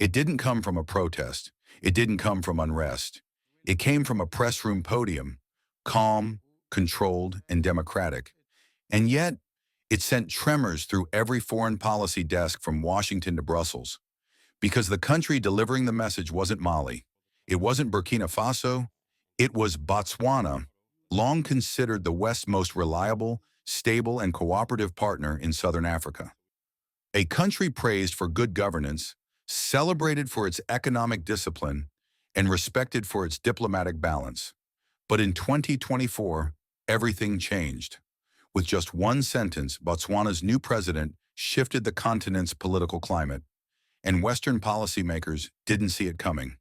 It didn't come from a protest. It didn't come from unrest. It came from a press room podium, calm, controlled, and democratic. And yet, it sent tremors through every foreign policy desk from Washington to Brussels. Because the country delivering the message wasn't Mali. It wasn't Burkina Faso. It was Botswana, long considered the West's most reliable, stable, and cooperative partner in Southern Africa. A country praised for good governance, celebrated for its economic discipline, and respected for its diplomatic balance. But in 2024, everything changed. With just one sentence, Botswana's new president shifted the continent's political climate, and Western policymakers didn't see it coming.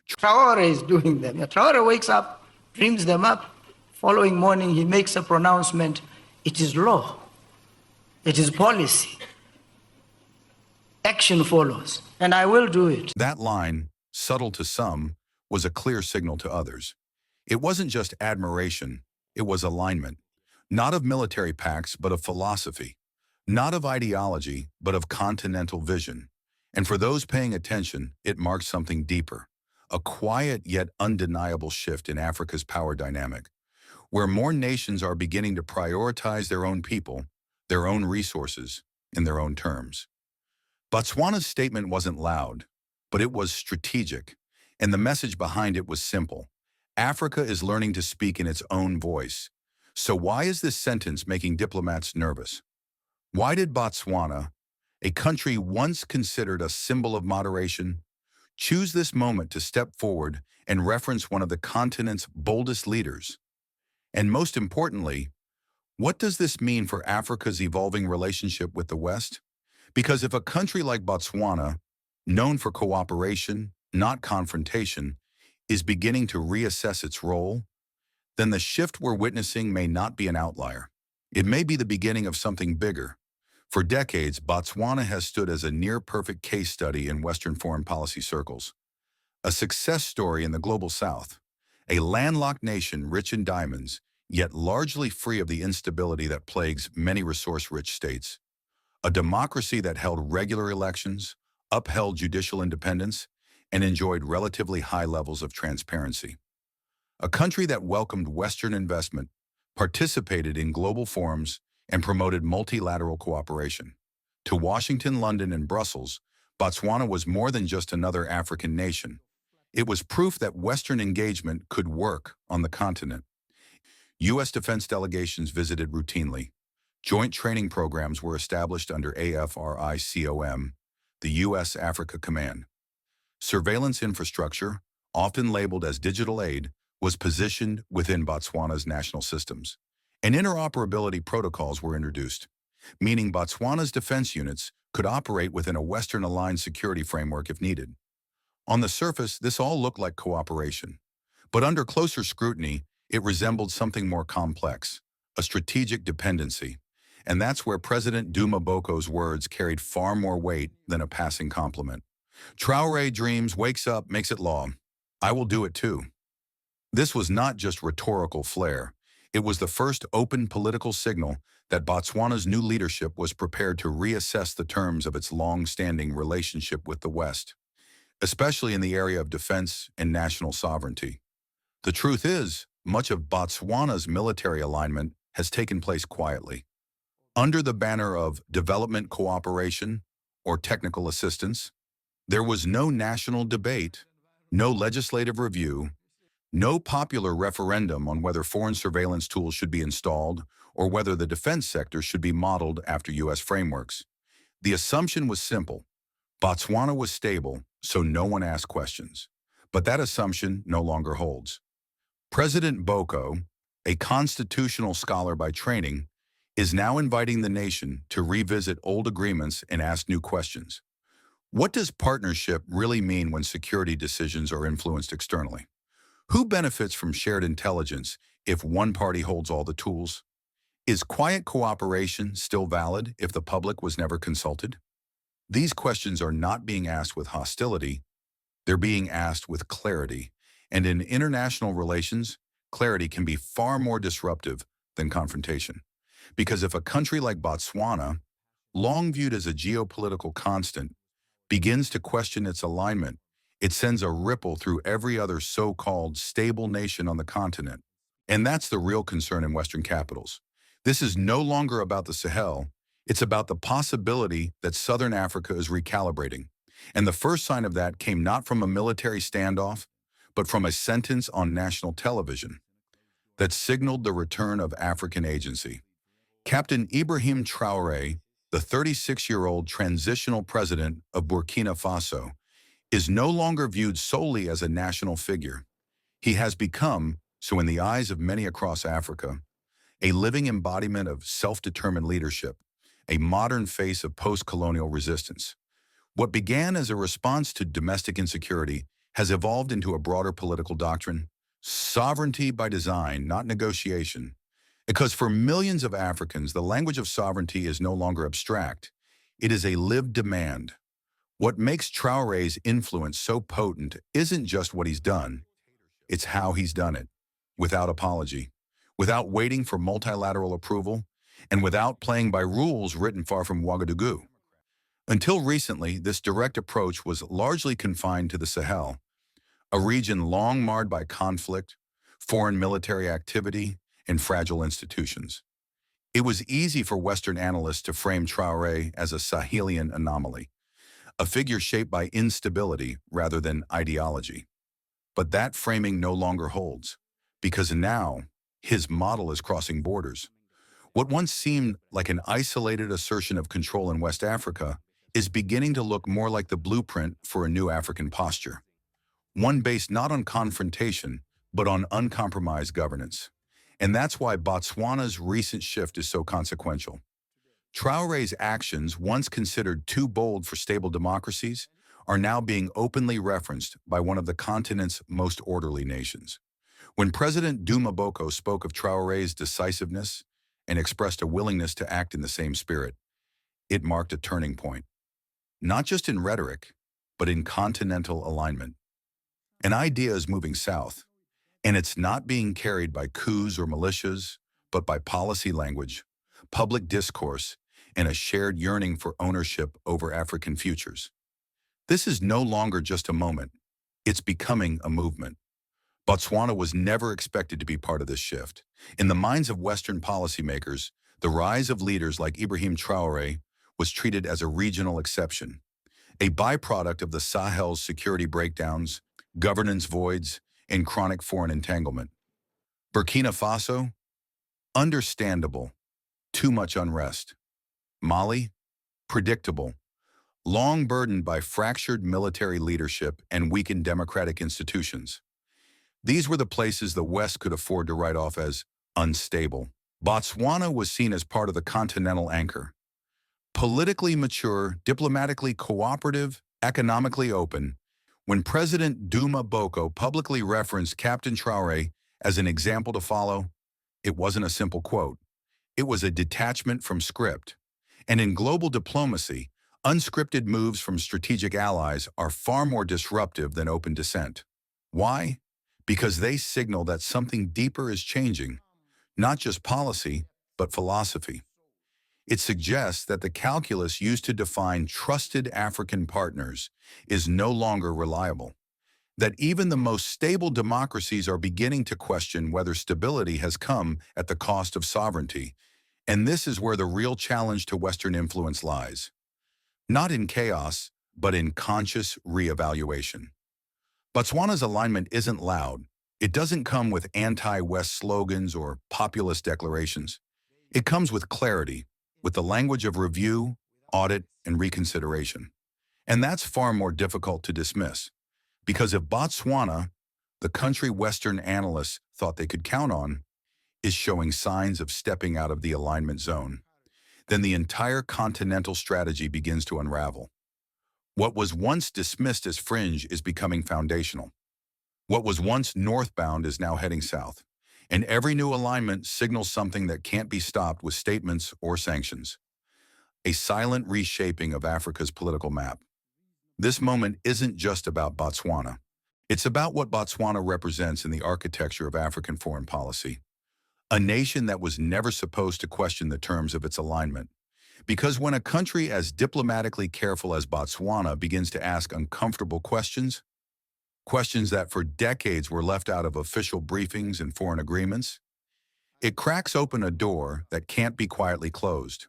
Traore is doing them. Traore wakes up, dreams them up. Following morning, he makes a pronouncement. It is law. It is policy. Action follows, and I will do it. That line, subtle to some, was a clear signal to others. It wasn't just admiration, it was alignment. Not of military pacts, but of philosophy. Not of ideology, but of continental vision. And for those paying attention, it marked something deeper. A quiet yet undeniable shift in Africa's power dynamic, where more nations are beginning to prioritize their own people, their own resources, in their own terms. Botswana's statement wasn't loud, but it was strategic, and the message behind it was simple. Africa is learning to speak in its own voice. So why is this sentence making diplomats nervous? Why did Botswana, a country once considered a symbol of moderation, choose this moment to step forward and reference one of the continent's boldest leaders? And most importantly, what does this mean for Africa's evolving relationship with the West? Because if a country like Botswana, known for cooperation, not confrontation, is beginning to reassess its role, then the shift we're witnessing may not be an outlier. It may be the beginning of something bigger. For decades, Botswana has stood as a near-perfect case study in Western foreign policy circles. A success story in the global South, a landlocked nation rich in diamonds, yet largely free of the instability that plagues many resource-rich states. A democracy that held regular elections, upheld judicial independence, and enjoyed relatively high levels of transparency. A country that welcomed Western investment, participated in global forums, and promoted multilateral cooperation. To Washington, London, and Brussels, Botswana was more than just another African nation. It was proof that Western engagement could work on the continent. U.S. defense delegations visited routinely. Joint training programs were established under AFRICOM, the U.S. Africa Command. Surveillance infrastructure, often labeled as digital aid, was positioned within Botswana's national systems. And interoperability protocols were introduced, meaning Botswana's defense units could operate within a Western-aligned security framework if needed. On the surface, this all looked like cooperation. But under closer scrutiny, it resembled something more complex, a strategic dependency. And that's where President Duma Boko's words carried far more weight than a passing compliment. Traore dreams, wakes up, makes it law. I will do it too. This was not just rhetorical flair. It was the first open political signal that Botswana's new leadership was prepared to reassess the terms of its long-standing relationship with the West, especially in the area of defense and national sovereignty. The truth is, much of Botswana's military alignment has taken place quietly. Under the banner of development cooperation or technical assistance, there was no national debate, no legislative review, no popular referendum on whether foreign surveillance tools should be installed or whether the defense sector should be modeled after U.S. frameworks. The assumption was simple. Botswana was stable, so no one asked questions. But that assumption no longer holds. President Boko, a constitutional scholar by training, is now inviting the nation to revisit old agreements and ask new questions. What does partnership really mean when security decisions are influenced externally? Who benefits from shared intelligence if one party holds all the tools? Is quiet cooperation still valid if the public was never consulted? These questions are not being asked with hostility, they're being asked with clarity. And in international relations, clarity can be far more disruptive than confrontation. Because if a country like Botswana, long viewed as a geopolitical constant, begins to question its alignment, it sends a ripple through every other so-called stable nation on the continent. And that's the real concern in Western capitals. This is no longer about the Sahel, it's about the possibility that Southern Africa is recalibrating. And the first sign of that came not from a military standoff, but from a sentence on national television that signaled the return of African agency. Captain Ibrahim Traoré, the 36-year-old transitional president of Burkina Faso, is no longer viewed solely as a national figure. He has become, so in the eyes of many across Africa, a living embodiment of self-determined leadership, a modern face of post-colonial resistance. What began as a response to domestic insecurity has evolved into a broader political doctrine: sovereignty by design, not negotiation. Because for millions of Africans, the language of sovereignty is no longer abstract. It is a lived demand. What makes Traoré's influence so potent isn't just what he's done, it's how he's done it, without apology, without waiting for multilateral approval, and without playing by rules written far from Ouagadougou. Until recently, this direct approach was largely confined to the Sahel, a region long marred by conflict, foreign military activity, and fragile institutions. It was easy for Western analysts to frame Traoré as a Sahelian anomaly, a figure shaped by instability rather than ideology. But that framing no longer holds, because now his model is crossing borders. What once seemed like an isolated assertion of control in West Africa is beginning to look more like the blueprint for a new African posture, one based not on confrontation, but on uncompromised governance. And that's why Botswana's recent shift is so consequential. Traoré's actions, once considered too bold for stable democracies, are now being openly referenced by one of the continent's most orderly nations. When President Duma Boko spoke of Traoré's decisiveness and expressed a willingness to act in the same spirit, it marked a turning point, not just in rhetoric, but in continental alignment. An idea is moving south, and it's not being carried by coups or militias, but by policy language, public discourse, and a shared yearning for ownership over African futures. This is no longer just a moment, it's becoming a movement. Botswana was never expected to be part of this shift. In the minds of Western policymakers, the rise of leaders like Ibrahim Traoré was treated as a regional exception, a byproduct of the Sahel's security breakdowns, governance voids, and chronic foreign entanglement. Burkina Faso? Understandable. Too much unrest. Mali? Predictable. Long burdened by fractured military leadership and weakened democratic institutions. These were the places the West could afford to write off as unstable. Botswana was seen as part of the continental anchor. Politically mature, diplomatically cooperative, economically open. When President Duma Boko publicly referenced Captain Traoré as an example to follow, it wasn't a simple quote. It was a detachment from script. And in global diplomacy, unscripted moves from strategic allies are far more disruptive than open dissent. Why? Because they signal that something deeper is changing, not just policy, but philosophy. It suggests that the calculus used to define trusted African partners is no longer reliable, that even the most stable democracies are beginning to question whether stability has come at the cost of sovereignty. And this is where the real challenge to Western influence lies. Not in chaos, but in conscious reevaluation. Botswana's alignment isn't loud. It doesn't come with anti-West slogans or populist declarations. It comes with clarity, with the language of review, audit, and reconsideration. And that's far more difficult to dismiss, because if Botswana, the country Western analysts thought they could count on, is showing signs of stepping out of the alignment zone, then the entire continental strategy begins to unravel. What was once dismissed as fringe is becoming foundational. What was once northbound is now heading south. And every new alignment signals something that can't be stopped with statements or sanctions. A silent reshaping of Africa's political map. This moment isn't just about Botswana. It's about what Botswana represents in the architecture of African foreign policy. A nation that was never supposed to question the terms of its alignment. Because when a country as diplomatically careful as Botswana begins to ask uncomfortable questions, questions that for decades were left out of official briefings and foreign agreements, it cracks open a door that can't be quietly closed.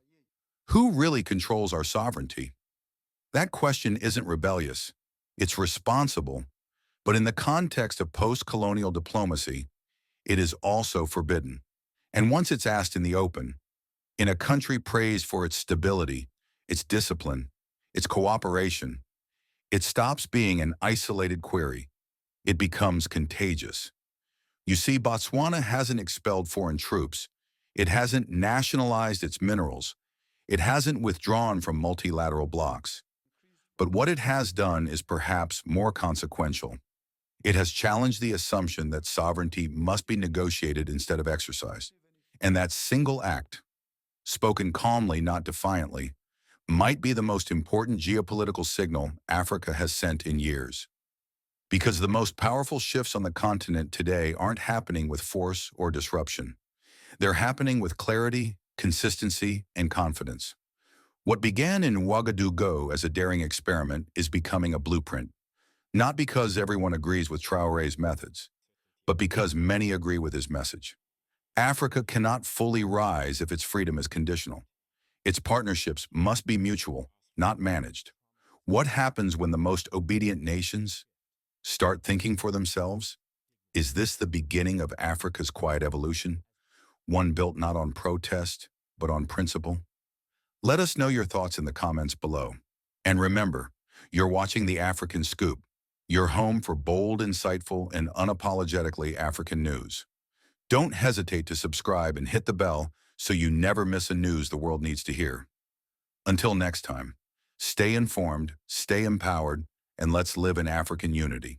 Who really controls our sovereignty? That question isn't rebellious. It's responsible. But in the context of post-colonial diplomacy, it is also forbidden. And once it's asked in the open, in a country praised for its stability, its discipline, its cooperation, it stops being an isolated query. It becomes contagious. You see, Botswana hasn't expelled foreign troops. It hasn't nationalized its minerals. It hasn't withdrawn from multilateral blocs. But what it has done is perhaps more consequential. It has challenged the assumption that sovereignty must be negotiated instead of exercised. And that single act, spoken calmly, not defiantly, might be the most important geopolitical signal Africa has sent in years. Because the most powerful shifts on the continent today aren't happening with force or disruption. They're happening with clarity, consistency, and confidence. What began in Ouagadougou as a daring experiment is becoming a blueprint, not because everyone agrees with Traoré's methods, but because many agree with his message. Africa cannot fully rise if its freedom is conditional. Its partnerships must be mutual, not managed. What happens when the most obedient nations start thinking for themselves? Is this the beginning of Africa's quiet evolution? One built not on protest, but on principle? Let us know your thoughts in the comments below. And remember, you're watching The African Scoop, your home for bold, insightful, and unapologetically African news. Don't hesitate to subscribe and hit the bell so you never miss a news the world needs to hear. Until next time, stay informed, stay empowered, and let's live in African unity.